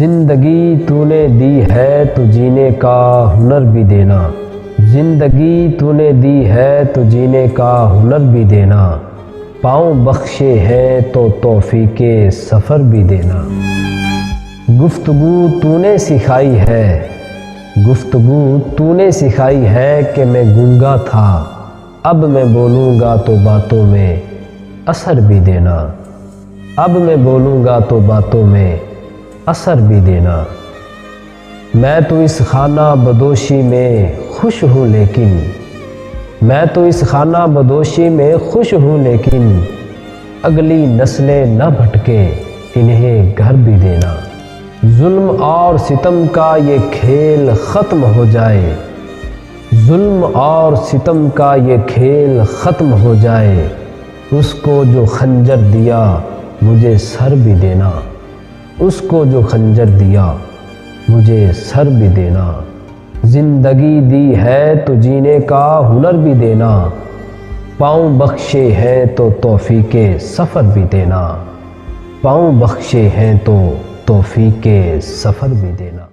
زندگی تو نے دی ہے تو جینے کا ہنر بھی دینا، زندگی تو نے دی ہے تو جینے کا ہنر بھی دینا، پاؤں بخشے ہیں تو توفیق سفر بھی دینا۔ گفتگو تو نے سکھائی ہے، گفتگو تو نے سکھائی ہے کہ میں گونگا تھا، اب میں بولوں گا تو باتوں میں اثر بھی دینا، اب میں بولوں گا تو باتوں میں اثر بھی دینا۔ میں تو اس خانہ بدوشی میں خوش ہوں لیکن، میں تو اس خانہ بدوشی میں خوش ہوں لیکن، اگلی نسلیں نہ بھٹکے انہیں گھر بھی دینا۔ ظلم اور ستم کا یہ کھیل ختم ہو جائے، ظلم اور ستم کا یہ کھیل ختم ہو جائے، اس کو جو خنجر دیا مجھے سر بھی دینا، اس کو جو خنجر دیا مجھے سر بھی دینا۔ زندگی دی ہے تو جینے کا ہنر بھی دینا، پاؤں بخشے ہیں تو توفیق سفر بھی دینا، پاؤں بخشے ہیں تو توفیق سفر بھی دینا۔